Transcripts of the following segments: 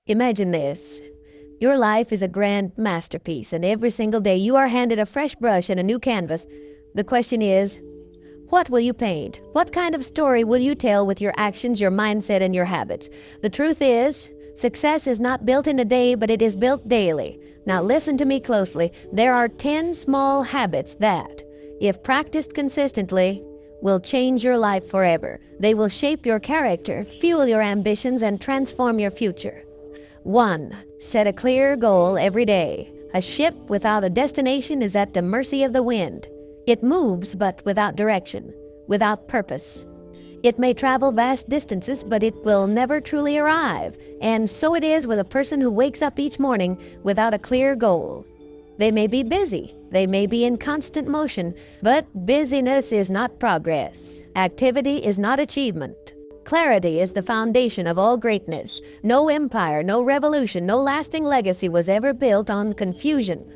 Imagine this. Your life is a grand masterpiece, and every single day you are handed a fresh brush and a new canvas. The question is, what will you paint? What kind of story will you tell with your actions, your mindset, and your habits? The truth is, success is not built in a day, but it is built daily. Now listen to me closely. There are 10 small habits that, if practiced consistently, will change your life forever. They will shape your character, fuel your ambitions, and transform your future. 1. Set a clear goal every day. A ship without a destination is at the mercy of the wind. It moves, but without direction, without purpose. It may travel vast distances, but it will never truly arrive. And so it is with a person who wakes up each morning without a clear goal. They may be busy, they may be in constant motion, but busyness is not progress. Activity is not achievement. Clarity is the foundation of all greatness. No empire, no revolution, no lasting legacy was ever built on confusion.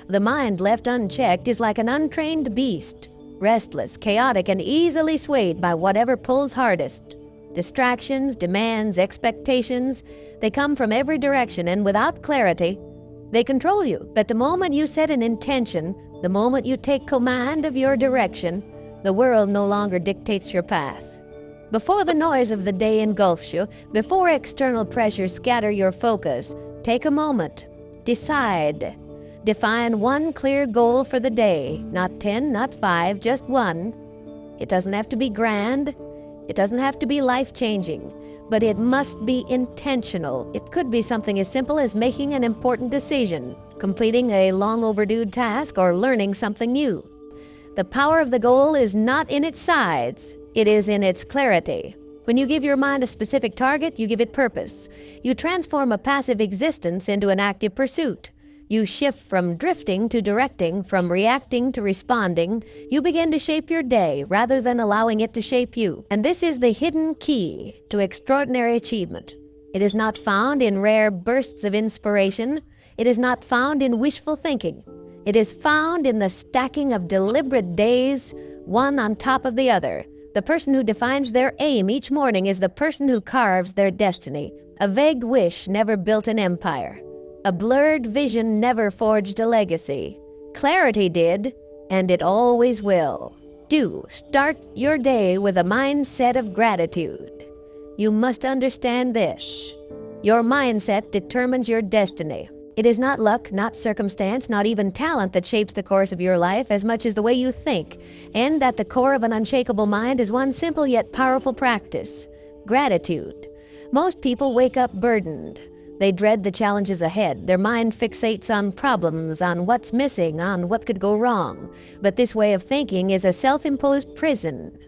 The mind left unchecked is like an untrained beast, restless, chaotic, and easily swayed by whatever pulls hardest. Distractions, demands, expectations, they come from every direction, and without clarity, they control you. But the moment you set an intention, the moment you take command of your direction, the world no longer dictates your path. Before the noise of the day engulfs you, before external pressures scatter your focus, take a moment. Decide. Define one clear goal for the day. Not 10, not 5, just one. It doesn't have to be grand. It doesn't have to be life-changing. But it must be intentional. It could be something as simple as making an important decision, completing a long-overdue task, or learning something new. The power of the goal is not in its size. It is in its clarity. When you give your mind a specific target, you give it purpose. You transform a passive existence into an active pursuit. You shift from drifting to directing, from reacting to responding. You begin to shape your day rather than allowing it to shape you. And this is the hidden key to extraordinary achievement. It is not found in rare bursts of inspiration. It is not found in wishful thinking. It is found in the stacking of deliberate days, one on top of the other. The person who defines their aim each morning is the person who carves their destiny. A vague wish never built an empire. A blurred vision never forged a legacy. Clarity did, and it always will. Start your day with a mindset of gratitude. You must understand this. Your mindset determines your destiny. It is not luck, not circumstance, not even talent that shapes the course of your life as much as the way you think. And at the core of an unshakable mind is one simple yet powerful practice: gratitude. Most people wake up burdened. They dread the challenges ahead. Their mind fixates on problems, on what's missing, on what could go wrong. But this way of thinking is a self-imposed prison.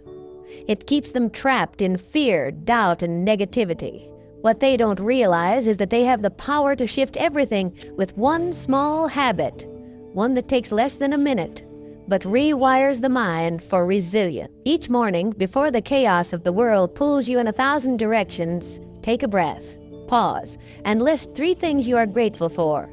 It keeps them trapped in fear, doubt, and negativity. What they don't realize is that they have the power to shift everything with one small habit, one that takes less than a minute, but rewires the mind for resilience. Each morning, before the chaos of the world pulls you in 1,000 directions, take a breath. Pause and list 3 things you are grateful for.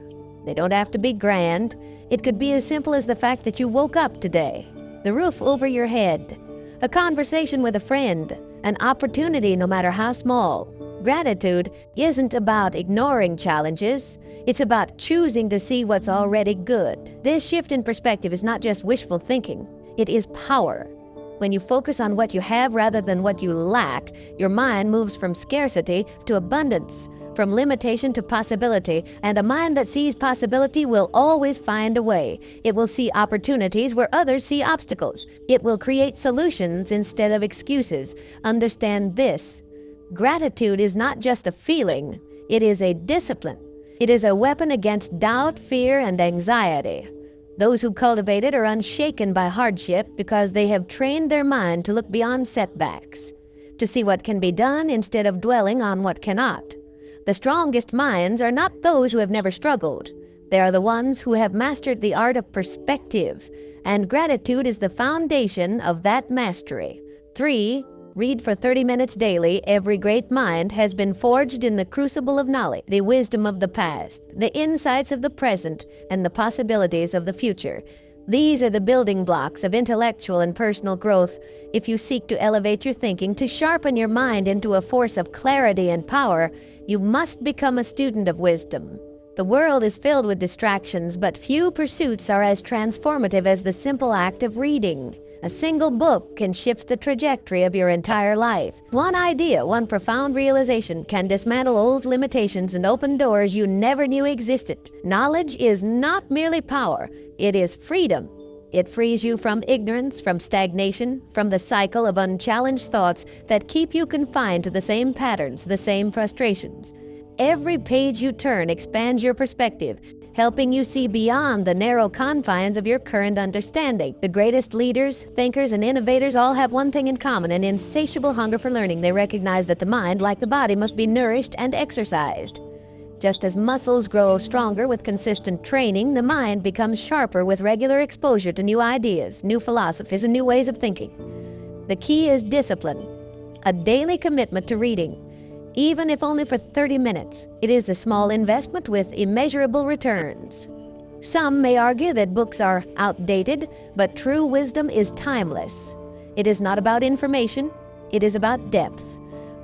They don't have to be grand. It could be as simple as the fact that you woke up today, the roof over your head, a conversation with a friend, an opportunity no matter how small. Gratitude isn't about ignoring challenges. It's about choosing to see what's already good. This shift in perspective is not just wishful thinking. It is power. When you focus on what you have rather than what you lack, your mind moves from scarcity to abundance, from limitation to possibility, and a mind that sees possibility will always find a way. It will see opportunities where others see obstacles. It will create solutions instead of excuses. Understand this: gratitude is not just a feeling, it is a discipline. It is a weapon against doubt, fear, and anxiety. Those who cultivate it are unshaken by hardship because they have trained their mind to look beyond setbacks, to see what can be done instead of dwelling on what cannot. The strongest minds are not those who have never struggled. They are the ones who have mastered the art of perspective, and gratitude is the foundation of that mastery. 3. Read for 30 minutes daily. Every great mind has been forged in the crucible of knowledge, the wisdom of the past, the insights of the present, and the possibilities of the future. These are the building blocks of intellectual and personal growth. If you seek to elevate your thinking, to sharpen your mind into a force of clarity and power, You must become a student of wisdom. The world is filled with distractions, but few pursuits are as transformative as the simple act of reading. A single book can shift the trajectory of your entire life. One idea, one profound realization can dismantle old limitations and open doors you never knew existed. Knowledge is not merely power, it is freedom. It frees you from ignorance, from stagnation, from the cycle of unchallenged thoughts that keep you confined to the same patterns, the same frustrations. Every page you turn expands your perspective, helping you see beyond the narrow confines of your current understanding. The greatest leaders, thinkers, and innovators all have one thing in common: an insatiable hunger for learning. They recognize that the mind, like the body, must be nourished and exercised. Just as muscles grow stronger with consistent training, the mind becomes sharper with regular exposure to new ideas, new philosophies, and new ways of thinking. The key is discipline, a daily commitment to reading. Even if only for 30 minutes, it is a small investment with immeasurable returns. Some may argue that books are outdated, but true wisdom is timeless. It is not about information, it is about depth.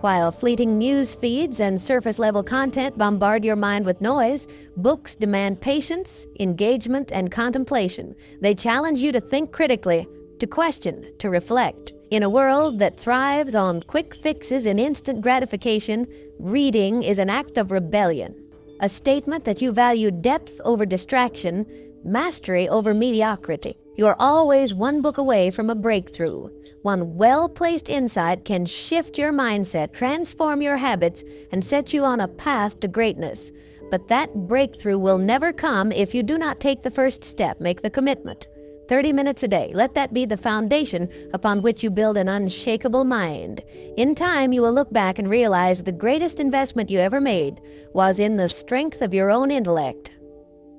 While fleeting news feeds and surface-level content bombard your mind with noise, books demand patience, engagement, and contemplation. They challenge you to think critically, to question, to reflect. In a world that thrives on quick fixes and instant gratification, reading is an act of rebellion, a statement that you value depth over distraction, mastery over mediocrity. You are always one book away from a breakthrough. One well-placed insight can shift your mindset, transform your habits, and set you on a path to greatness. But that breakthrough will never come if you do not take the first step, make the commitment. 30 minutes a day. Let that be the foundation upon which you build an unshakable mind. In time, you will look back and realize the greatest investment you ever made was in the strength of your own intellect.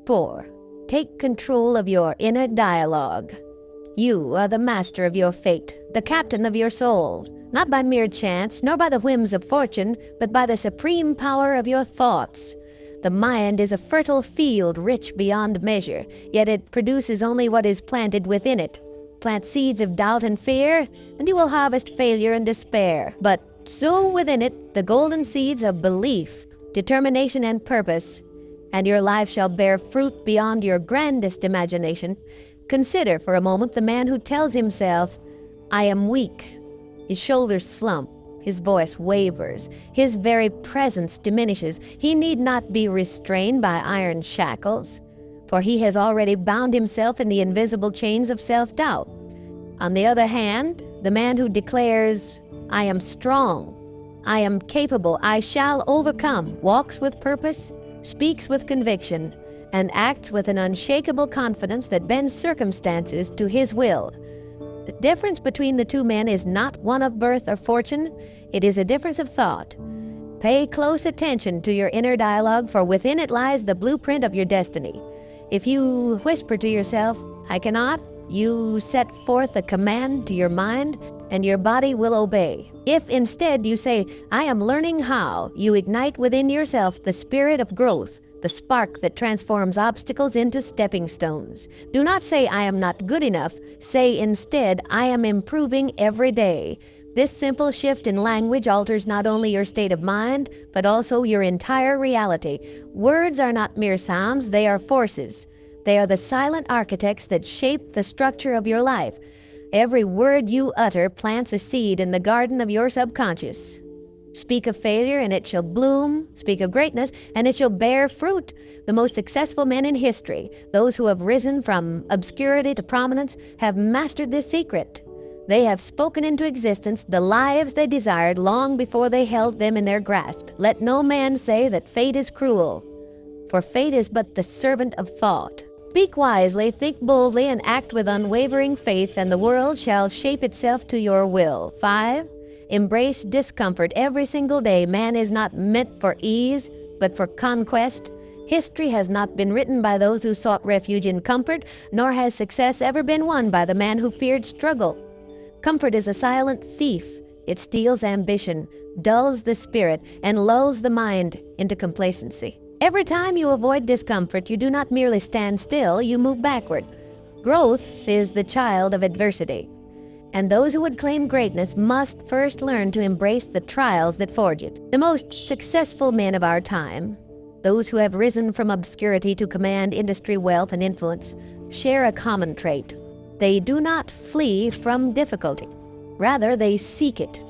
4. Take control of your inner dialogue. You are the master of your fate, the captain of your soul, not by mere chance, nor by the whims of fortune, but by the supreme power of your thoughts. The mind is a fertile field rich beyond measure, yet it produces only what is planted within it. Plant seeds of doubt and fear, and you will harvest failure and despair. But sow within it the golden seeds of belief, determination, and purpose, and your life shall bear fruit beyond your grandest imagination. Consider for a moment the man who tells himself, "I am weak." His shoulders slump. His voice wavers. His very presence diminishes. He need not be restrained by iron shackles, for he has already bound himself in the invisible chains of self-doubt. On the other hand, the man who declares, "I am strong, I am capable, I shall overcome," walks with purpose, speaks with conviction, and acts with an unshakable confidence that bends circumstances to his will. The difference between the two men is not one of birth or fortune, it is a difference of thought. Pay close attention to your inner dialogue, for within it lies the blueprint of your destiny. If you whisper to yourself, "I cannot," you set forth a command to your mind, and your body will obey. If instead you say, "I am learning how," you ignite within yourself the spirit of growth, the spark that transforms obstacles into stepping stones. Do not say, "I am not good enough." Say instead, "I am improving every day." This simple shift in language alters not only your state of mind, but also your entire reality. Words are not mere sounds, they are forces. They are the silent architects that shape the structure of your life. Every word you utter plants a seed in the garden of your subconscious. Speak of failure and it shall bloom. Speak of greatness and it shall bear fruit. The most successful men in history, those who have risen from obscurity to prominence, have mastered this secret. They have spoken into existence the lives they desired long before they held them in their grasp. Let no man say that fate is cruel, for fate is but the servant of thought. Speak wisely, think boldly, and act with unwavering faith, and the world shall shape itself to your will. 5. Embrace discomfort every single day. Man is not meant for ease, but for conquest. History has not been written by those who sought refuge in comfort, nor has success ever been won by the man who feared struggle. Comfort is a silent thief. It steals ambition, dulls the spirit, and lulls the mind into complacency. Every time you avoid discomfort, you do not merely stand still, you move backward. Growth is the child of adversity. And those who would claim greatness must first learn to embrace the trials that forge it. The most successful men of our time, those who have risen from obscurity to command industry, wealth, and influence, share a common trait. They do not flee from difficulty. Rather, they seek it.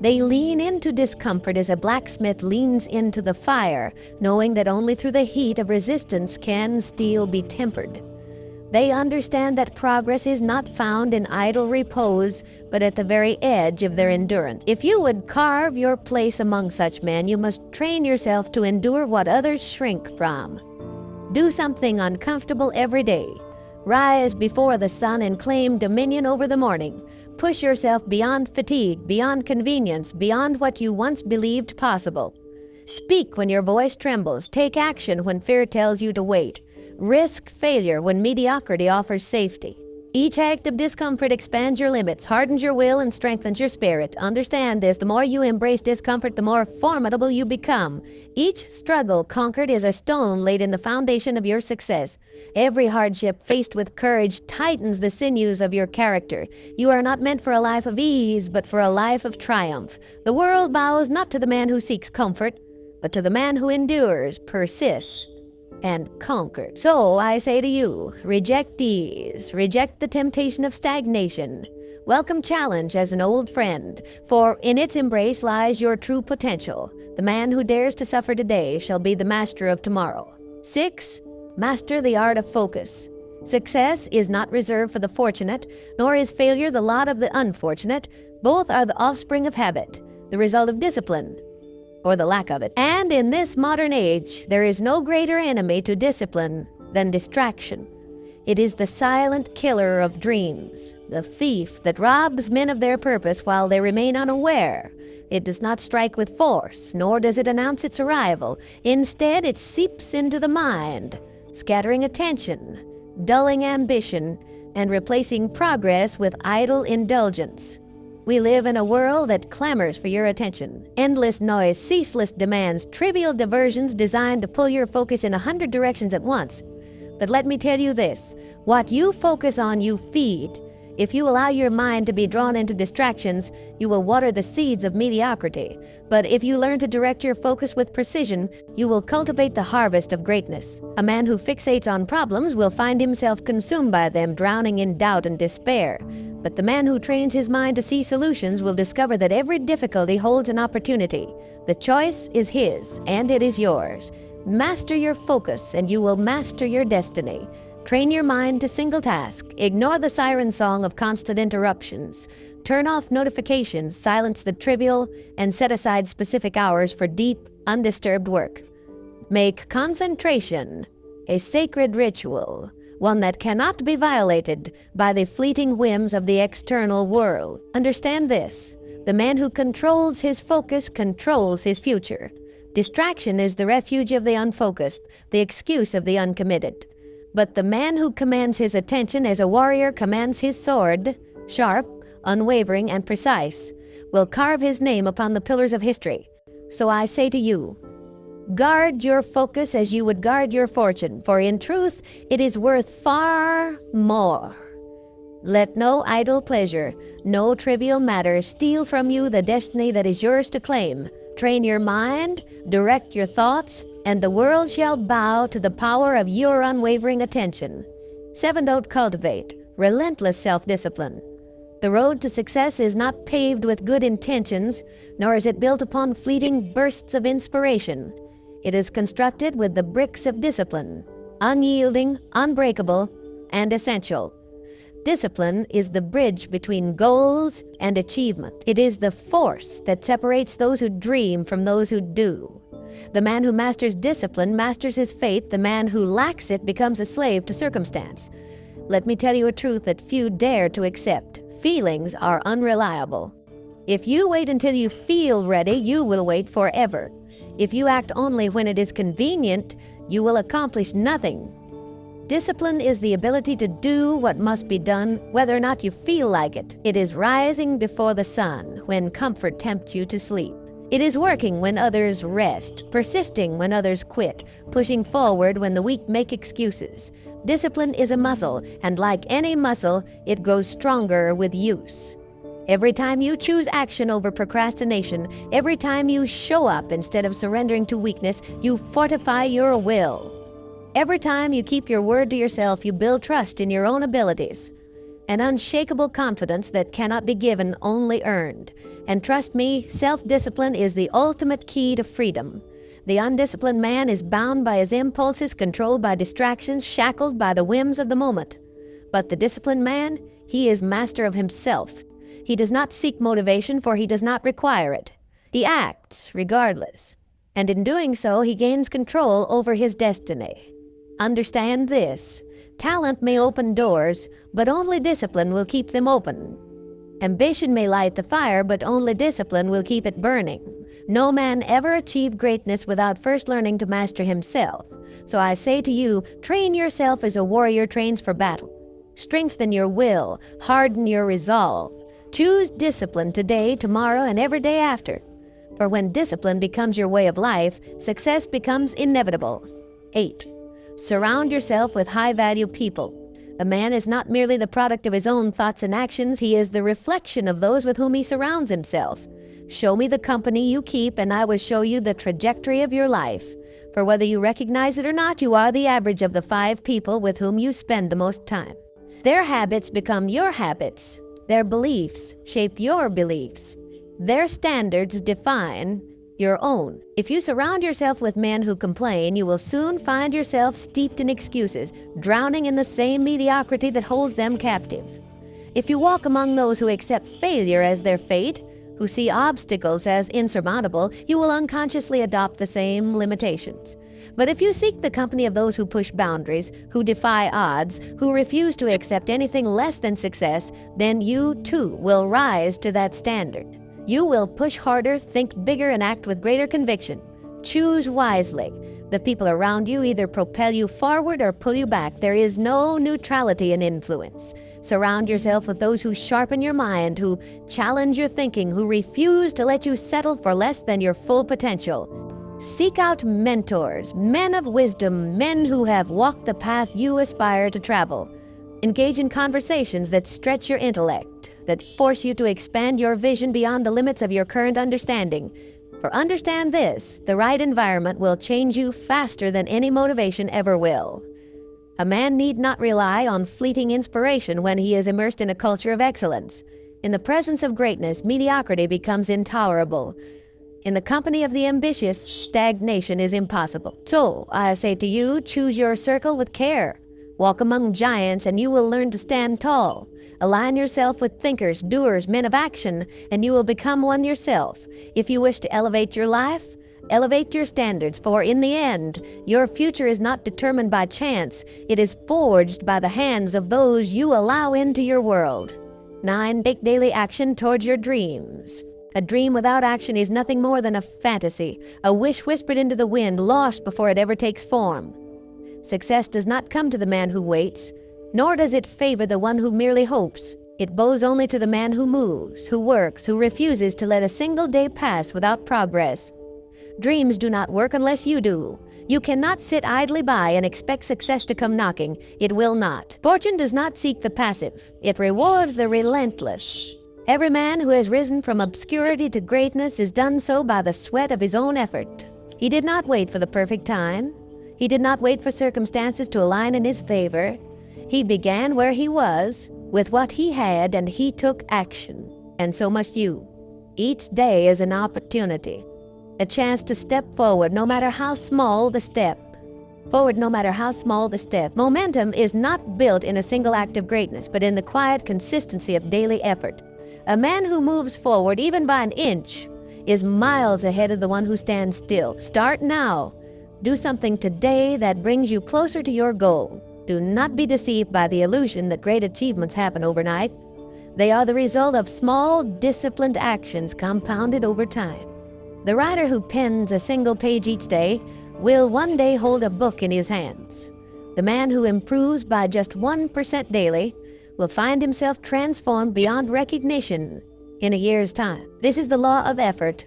They lean into discomfort as a blacksmith leans into the fire, knowing that only through the heat of resistance can steel be tempered. They understand that progress is not found in idle repose, but at the very edge of their endurance. If you would carve your place among such men, you must train yourself to endure what others shrink from. Do something uncomfortable every day. Rise before the sun and claim dominion over the morning. Push yourself beyond fatigue, beyond convenience, beyond what you once believed possible. Speak when your voice trembles. Take action when fear tells you to wait. Risk failure when mediocrity offers safety. Each act of discomfort expands your limits, hardens your will, and strengthens your spirit. Understand this: the more you embrace discomfort, the more formidable you become. Each struggle conquered is a stone laid in the foundation of your success. Every hardship faced with courage tightens the sinews of your character. You are not meant for a life of ease, but for a life of triumph. The world bows not to the man who seeks comfort, but to the man who endures, persists, and conquered. So I say to you, reject ease, reject the temptation of stagnation. Welcome challenge as an old friend, for in its embrace lies your true potential. The man who dares to suffer today shall be the master of tomorrow. 6. Master the art of focus. Success is not reserved for the fortunate, nor is failure the lot of the unfortunate. Both are the offspring of habit, the result of discipline, or the lack of it. And in this modern age, there is no greater enemy to discipline than distraction. It is the silent killer of dreams, the thief that robs men of their purpose while they remain unaware. It does not strike with force, nor does it announce its arrival. Instead, it seeps into the mind, scattering attention, dulling ambition, and replacing progress with idle indulgence. We live in a world that clamors for your attention. Endless noise, ceaseless demands, trivial diversions designed to pull your focus in 100 directions at once. But let me tell you this: what you focus on, you feed. If you allow your mind to be drawn into distractions, you will water the seeds of mediocrity. But if you learn to direct your focus with precision, you will cultivate the harvest of greatness. A man who fixates on problems will find himself consumed by them, drowning in doubt and despair. But the man who trains his mind to see solutions will discover that every difficulty holds an opportunity. The choice is his, and it is yours. Master your focus, and you will master your destiny. Train your mind to single task. Ignore the siren song of constant interruptions. Turn off notifications, silence the trivial, and set aside specific hours for deep, undisturbed work. Make concentration a sacred ritual, one that cannot be violated by the fleeting whims of the external world. Understand this: the man who controls his focus controls his future. Distraction is the refuge of the unfocused, the excuse of the uncommitted. But the man who commands his attention as a warrior commands his sword, sharp, unwavering, and precise, will carve his name upon the pillars of history. So I say to you, guard your focus as you would guard your fortune, for in truth it is worth far more. Let no idle pleasure, no trivial matter steal from you the destiny that is yours to claim. Train your mind, direct your thoughts, and the world shall bow to the power of your unwavering attention. 7. Don't cultivate relentless self-discipline. The road to success is not paved with good intentions, nor is it built upon fleeting bursts of inspiration. It is constructed with the bricks of discipline, unyielding, unbreakable, and essential. Discipline is the bridge between goals and achievement. It is the force that separates those who dream from those who do. The man who masters discipline masters his fate. The man who lacks it becomes a slave to circumstance. Let me tell you a truth that few dare to accept. Feelings are unreliable. If you wait until you feel ready, you will wait forever. If you act only when it is convenient, you will accomplish nothing. Discipline is the ability to do what must be done, whether or not you feel like it. It is rising before the sun when comfort tempts you to sleep. It is working when others rest, persisting when others quit, pushing forward when the weak make excuses. Discipline is a muscle, and like any muscle, it grows stronger with use. Every time you choose action over procrastination, every time you show up instead of surrendering to weakness, you fortify your will. Every time you keep your word to yourself, you build trust in your own abilities. An unshakable confidence that cannot be given, only earned. And trust me, self-discipline is the ultimate key to freedom. The undisciplined man is bound by his impulses, controlled by distractions, shackled by the whims of the moment. But the disciplined man, he is master of himself. He does not seek motivation, for he does not require it. He acts regardless. And in doing so, he gains control over his destiny. Understand this. Talent may open doors, but only discipline will keep them open. Ambition may light the fire, but only discipline will keep it burning. No man ever achieved greatness without first learning to master himself. So I say to you, train yourself as a warrior trains for battle. Strengthen your will, harden your resolve. Choose discipline today, tomorrow, and every day after. For when discipline becomes your way of life, success becomes inevitable. 8. Surround yourself with high-value people. A man is not merely the product of his own thoughts and actions, he is the reflection of those with whom he surrounds himself. Show me the company you keep, and I will show you the trajectory of your life. For whether you recognize it or not, you are the average of the 5 people with whom you spend the most time. Their habits become your habits. Their beliefs shape your beliefs. Their standards define your own. If you surround yourself with men who complain, you will soon find yourself steeped in excuses, drowning in the same mediocrity that holds them captive. If you walk among those who accept failure as their fate, who see obstacles as insurmountable, you will unconsciously adopt the same limitations. But if you seek the company of those who push boundaries, who defy odds, who refuse to accept anything less than success, then you too will rise to that standard. You will push harder, think bigger, and act with greater conviction. Choose wisely. The people around you either propel you forward or pull you back. There is no neutrality in influence. Surround yourself with those who sharpen your mind, who challenge your thinking, who refuse to let you settle for less than your full potential. Seek out mentors, men of wisdom, men who have walked the path you aspire to travel. Engage in conversations that stretch your intellect, that force you to expand your vision beyond the limits of your current understanding. For understand this, the right environment will change you faster than any motivation ever will. A man need not rely on fleeting inspiration when he is immersed in a culture of excellence. In the presence of greatness, mediocrity becomes intolerable. In the company of the ambitious, stagnation is impossible. So, I say to you, choose your circle with care. Walk among giants and you will learn to stand tall. Align yourself with thinkers, doers, men of action, and you will become one yourself. If you wish to elevate your life, elevate your standards, for in the end, your future is not determined by chance. It is forged by the hands of those you allow into your world. 9. Take daily action towards your dreams. A dream without action is nothing more than a fantasy, a wish whispered into the wind, lost before it ever takes form. Success does not come to the man who waits, nor does it favor the one who merely hopes. It bows only to the man who moves, who works, who refuses to let a single day pass without progress. Dreams do not work unless you do. You cannot sit idly by and expect success to come knocking. It will not. Fortune does not seek the passive. It rewards the relentless. Every man who has risen from obscurity to greatness has done so by the sweat of his own effort. He did not wait for the perfect time. He did not wait for circumstances to align in his favor. He began where he was, with what he had, and he took action. And so must you. Each day is an opportunity, a chance to step forward, no matter how small the step. Forward, no matter how small the step. Momentum is not built in a single act of greatness, but in the quiet consistency of daily effort. A man who moves forward, even by an inch, is miles ahead of the one who stands still. Start now. Do something today that brings you closer to your goal. Do not be deceived by the illusion that great achievements happen overnight. They are the result of small, disciplined actions compounded over time. The writer who pens a single page each day will one day hold a book in his hands. The man who improves by just 1% daily will find himself transformed beyond recognition in a year's time. This is the law of effort.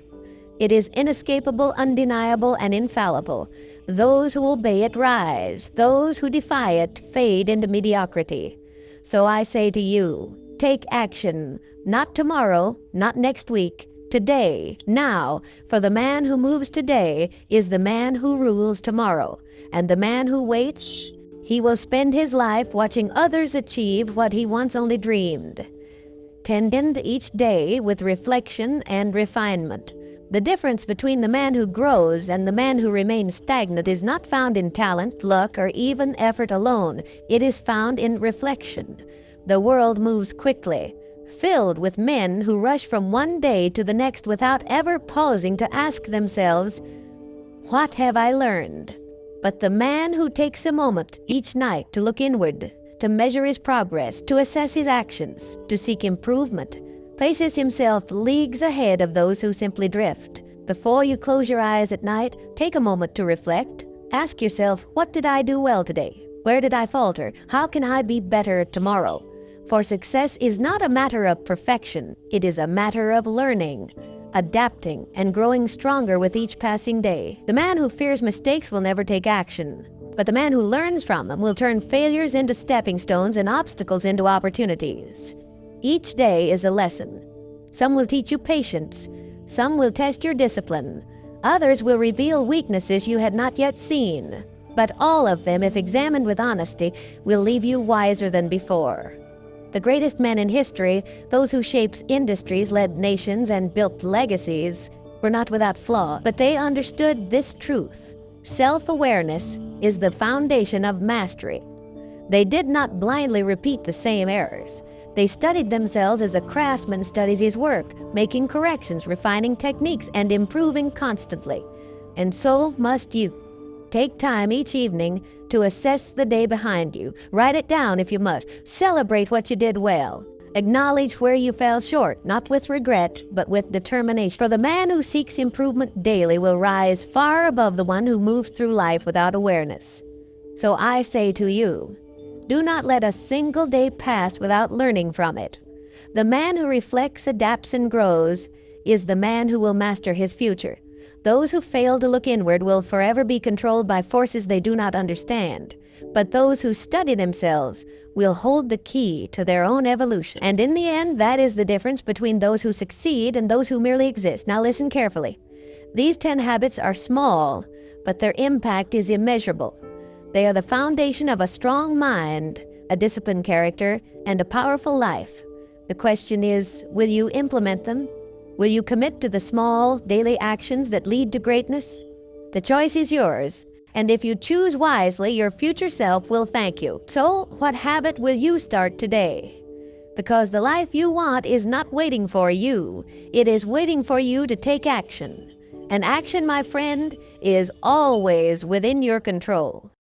It is inescapable, undeniable, and infallible. Those who obey it rise. Those who defy it fade into mediocrity. So I say to you, Take action. Not tomorrow, not next week. Today, now, for the man who moves today is the man who rules tomorrow. And the man who waits, he will spend his life watching others achieve what he once only dreamed. Tend each day with reflection and refinement. The difference between the man who grows and the man who remains stagnant is not found in talent, luck, or even effort alone. It is found in reflection. The world moves quickly, filled with men who rush from one day to the next without ever pausing to ask themselves, "What have I learned?" But the man who takes a moment each night to look inward, to measure his progress, to assess his actions, to seek improvement, places himself leagues ahead of those who simply drift. Before you close your eyes at night, take a moment to reflect. Ask yourself, what did I do well today? Where did I falter? How can I be better tomorrow? For success is not a matter of perfection. It is a matter of learning, adapting, and growing stronger with each passing day. The man who fears mistakes will never take action. But the man who learns from them will turn failures into stepping stones and obstacles into opportunities. Each day is a lesson. Some will teach you patience. Some will test your discipline. Others will reveal weaknesses you had not yet seen. But all of them, if examined with honesty, will leave you wiser than before. The greatest men in history, those who shaped industries, led nations, and built legacies, were not without flaw, but they understood this truth. Self-awareness is the foundation of mastery. They did not blindly repeat the same errors. They studied themselves as a craftsman studies his work, making corrections, refining techniques, and improving constantly. And so must you. Take time each evening to assess the day behind you. Write it down if you must. Celebrate what you did well. Acknowledge where you fell short, not with regret, but with determination. For the man who seeks improvement daily will rise far above the one who moves through life without awareness. So I say to you, do not let a single day pass without learning from it. The man who reflects, adapts, and grows is the man who will master his future. Those who fail to look inward will forever be controlled by forces they do not understand. But those who study themselves will hold the key to their own evolution. And in the end, that is the difference between those who succeed and those who merely exist. Now listen carefully. These 10 habits are small, but their impact is immeasurable. They are the foundation of a strong mind, a disciplined character, and a powerful life. The question is, will you implement them? Will you commit to the small, daily actions that lead to greatness? The choice is yours. And if you choose wisely, your future self will thank you. So, what habit will you start today? Because the life you want is not waiting for you. It is waiting for you to take action. And action, my friend, is always within your control.